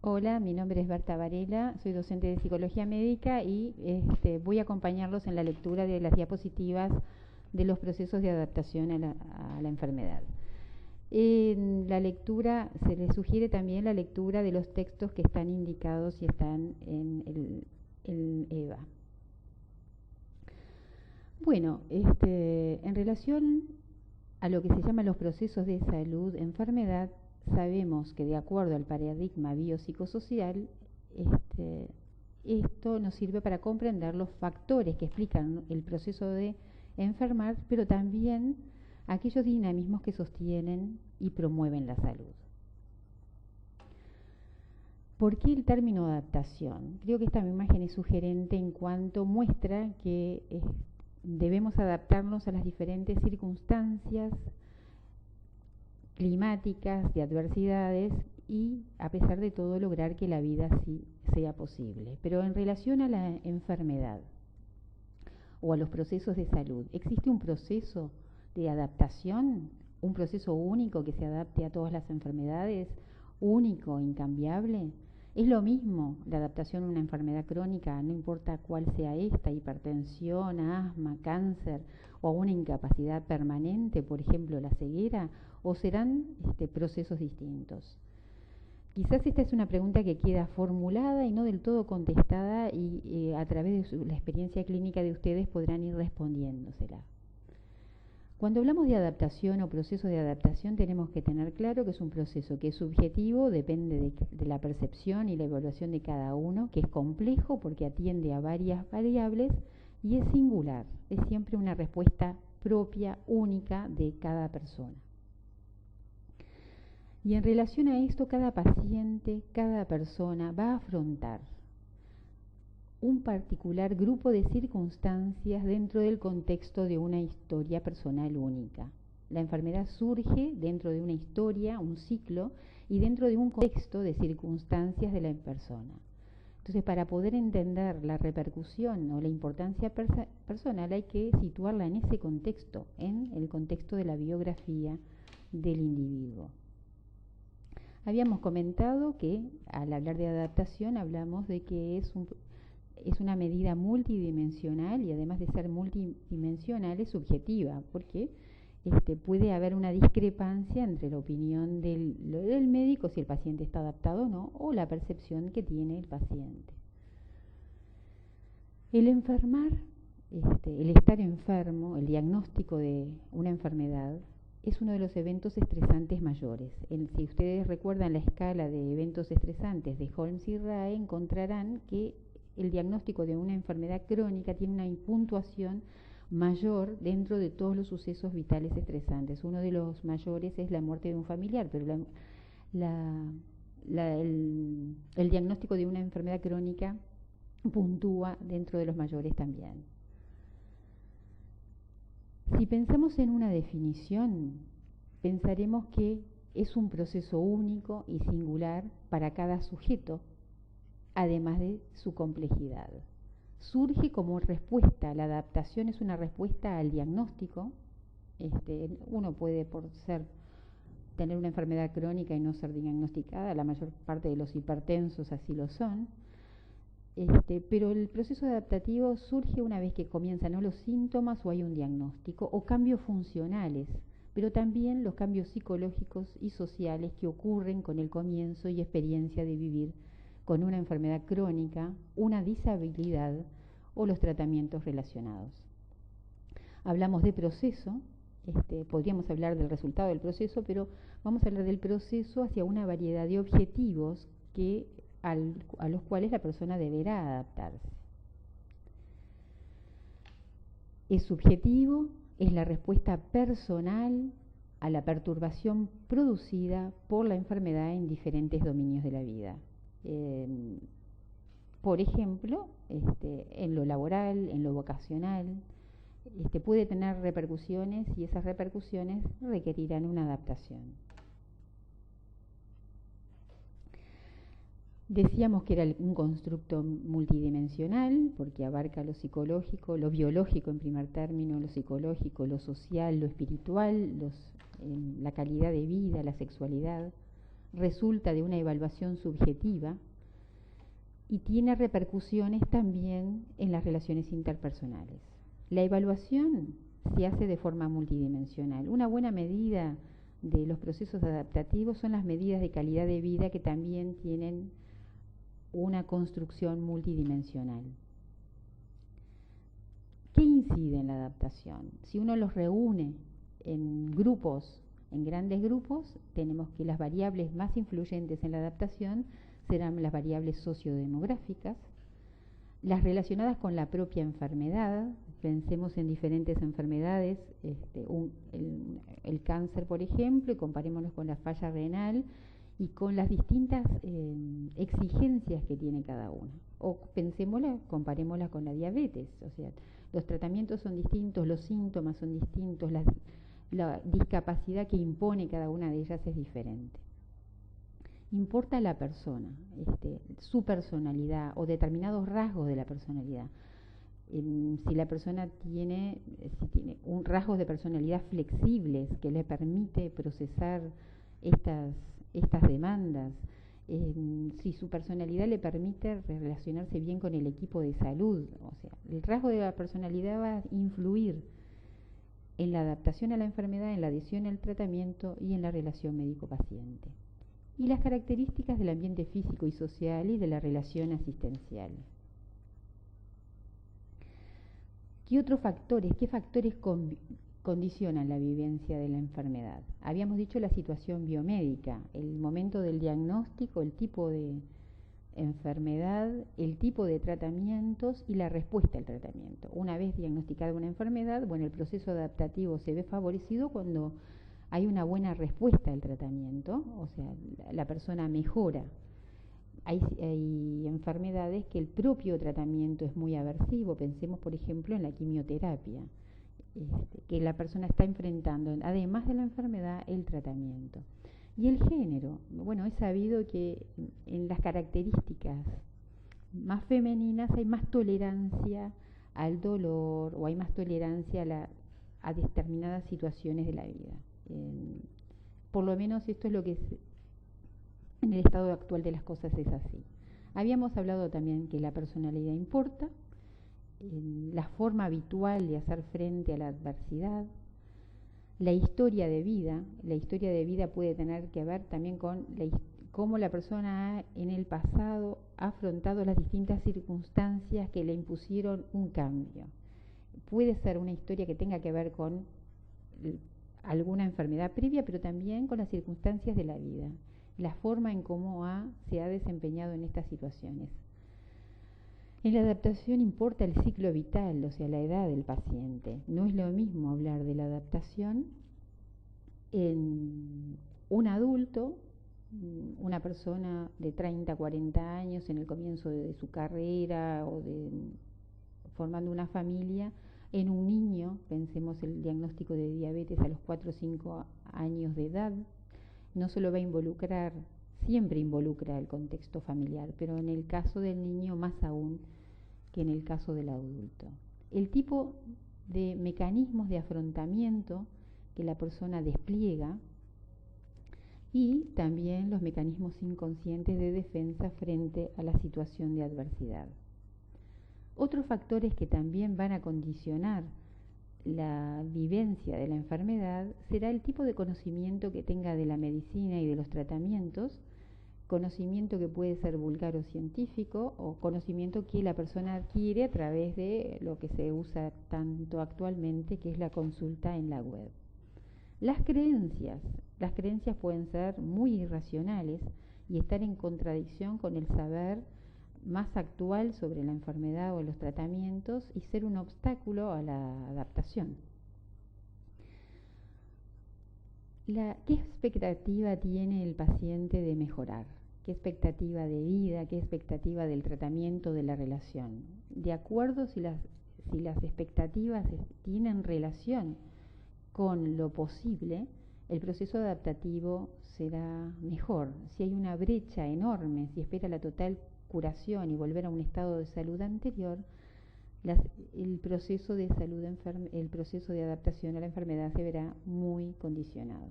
Hola, mi nombre es Berta Varela, soy docente de Psicología Médica y voy a acompañarlos en la lectura de las diapositivas de los procesos de adaptación a la enfermedad. En la lectura se les sugiere también la lectura de los textos que están indicados y están en el EVA. Bueno, en relación a lo que se llama los procesos de salud-enfermedad, sabemos que de acuerdo al paradigma biopsicosocial, esto nos sirve para comprender los factores que explican el proceso de enfermar, pero también aquellos dinamismos que sostienen y promueven la salud. ¿Por qué el término adaptación? Creo que esta imagen es sugerente en cuanto muestra que debemos adaptarnos a las diferentes circunstancias climáticas, de adversidades y a pesar de todo lograr que la vida sí sea posible. Pero en relación a la enfermedad o a los procesos de salud, ¿existe un proceso de adaptación? ¿Un proceso único que se adapte a todas las enfermedades? ¿Único, incambiable? Es lo mismo la adaptación a una enfermedad crónica, no importa cuál sea esta, hipertensión, asma, cáncer o una incapacidad permanente, por ejemplo la ceguera, o serán procesos distintos. Quizás esta es una pregunta que queda formulada y no del todo contestada y a través de la experiencia clínica de ustedes podrán ir respondiéndosela. Cuando hablamos de adaptación o proceso de adaptación tenemos que tener claro que es un proceso que es subjetivo, depende de la percepción y la evaluación de cada uno, que es complejo porque atiende a varias variables y es singular, es siempre una respuesta propia, única de cada persona. Y en relación a esto, cada paciente, cada persona va a afrontar un particular grupo de circunstancias dentro del contexto de una historia personal única. La enfermedad surge dentro de una historia, un ciclo, y dentro de un contexto de circunstancias de la persona. Entonces, para poder entender la repercusión o la importancia personal, hay que situarla en ese contexto, en el contexto de la biografía del individuo. Habíamos comentado que al hablar de adaptación hablamos de que es una medida multidimensional y además de ser multidimensional es subjetiva, porque puede haber una discrepancia entre la opinión del médico, si el paciente está adaptado o no, o la percepción que tiene el paciente. El enfermar, el estar enfermo, el diagnóstico de una enfermedad, es uno de los eventos estresantes mayores. Si ustedes recuerdan la escala de eventos estresantes de Holmes y Rahe, encontrarán que el diagnóstico de una enfermedad crónica tiene una puntuación mayor dentro de todos los sucesos vitales estresantes. Uno de los mayores es la muerte de un familiar, pero el diagnóstico de una enfermedad crónica puntúa dentro de los mayores también. Si pensamos en una definición, pensaremos que es un proceso único y singular para cada sujeto, además de su complejidad. Surge como respuesta, la adaptación es una respuesta al diagnóstico. Uno puede tener una enfermedad crónica y no ser diagnosticada, la mayor parte de los hipertensos así lo son. Pero el proceso adaptativo surge una vez que comienzan los síntomas o hay un diagnóstico o cambios funcionales, pero también los cambios psicológicos y sociales que ocurren con el comienzo y experiencia de vivir con una enfermedad crónica, una disabilidad o los tratamientos relacionados. Hablamos de proceso, podríamos hablar del resultado del proceso, pero vamos a hablar del proceso hacia una variedad de objetivos a los cuales la persona deberá adaptarse. Es subjetivo, es la respuesta personal a la perturbación producida por la enfermedad en diferentes dominios de la vida. Por ejemplo, en lo laboral, en lo vocacional, puede tener repercusiones y esas repercusiones requerirán una adaptación. Decíamos que era un constructo multidimensional porque abarca lo psicológico, lo biológico en primer término, lo psicológico, lo social, lo espiritual, la calidad de vida, la sexualidad. resulta de una evaluación subjetiva y tiene repercusiones también en las relaciones interpersonales. La evaluación se hace de forma multidimensional. Una buena medida de los procesos adaptativos son las medidas de calidad de vida, que también tienen una construcción multidimensional. ¿Qué incide en la adaptación? Si uno los reúne en grupos, en grandes grupos, tenemos que las variables más influyentes en la adaptación serán las variables sociodemográficas, las relacionadas con la propia enfermedad. Pensemos en diferentes enfermedades, el cáncer, por ejemplo, y comparémoslo con la falla renal y con las distintas exigencias que tiene cada una. O comparémosla con la diabetes, o sea, los tratamientos son distintos, los síntomas son distintos, la discapacidad que impone cada una de ellas es diferente. Importa la persona, su personalidad o determinados rasgos de la personalidad. Si la persona tiene rasgos de personalidad flexibles que le permite procesar estas demandas, si su personalidad le permite relacionarse bien con el equipo de salud, o sea, el rasgo de la personalidad va a influir en la adaptación a la enfermedad, en la adhesión al tratamiento y en la relación médico-paciente. Y las características del ambiente físico y social y de la relación asistencial. ¿Qué factores condicionan la vivencia de la enfermedad? Habíamos dicho la situación biomédica, el momento del diagnóstico, el tipo de enfermedad, el tipo de tratamientos y la respuesta al tratamiento. Una vez diagnosticada una enfermedad, el proceso adaptativo se ve favorecido cuando hay una buena respuesta al tratamiento, o sea, la persona mejora. Hay enfermedades que el propio tratamiento es muy aversivo. Pensemos, por ejemplo, en la quimioterapia, que la persona está enfrentando, además de la enfermedad, el tratamiento. Y el género, es sabido que en las características más femeninas hay más tolerancia al dolor o hay más tolerancia a determinadas situaciones de la vida. Por lo menos esto es lo que en el estado actual de las cosas es así. Habíamos hablado también que la personalidad importa, la forma habitual de hacer frente a la adversidad, la historia de vida. La historia de vida puede tener que ver también con cómo la persona en el pasado ha afrontado las distintas circunstancias que le impusieron un cambio. Puede ser una historia que tenga que ver con alguna enfermedad previa, pero también con las circunstancias de la vida, la forma en cómo se ha desempeñado en estas situaciones. En la adaptación importa el ciclo vital, o sea, la edad del paciente. No es lo mismo hablar de la adaptación en un adulto, una persona de 30, 40 años en el comienzo de su carrera o formando una familia, en un niño. Pensemos el diagnóstico de diabetes a los 4 o 5 años de edad. No solo va a involucrar, siempre involucra el contexto familiar, pero en el caso del niño más aún que en el caso del adulto. El tipo de mecanismos de afrontamiento que la persona despliega y también los mecanismos inconscientes de defensa frente a la situación de adversidad. Otros factores que también van a condicionar la vivencia de la enfermedad será el tipo de conocimiento que tenga de la medicina y de los tratamientos, conocimiento que puede ser vulgar o científico, o conocimiento que la persona adquiere a través de lo que se usa tanto actualmente, que es la consulta en la web. Las creencias pueden ser muy irracionales y estar en contradicción con el saber más actual sobre la enfermedad o los tratamientos y ser un obstáculo a la adaptación. ¿Qué expectativa tiene el paciente de mejorar? ¿Qué expectativa de vida? ¿Qué expectativa del tratamiento, de la relación? De acuerdo si las expectativas tienen relación con lo posible, el proceso adaptativo será mejor. Si hay una brecha enorme, si espera la total curación y volver a un estado de salud anterior, el proceso de adaptación a la enfermedad se verá muy condicionado.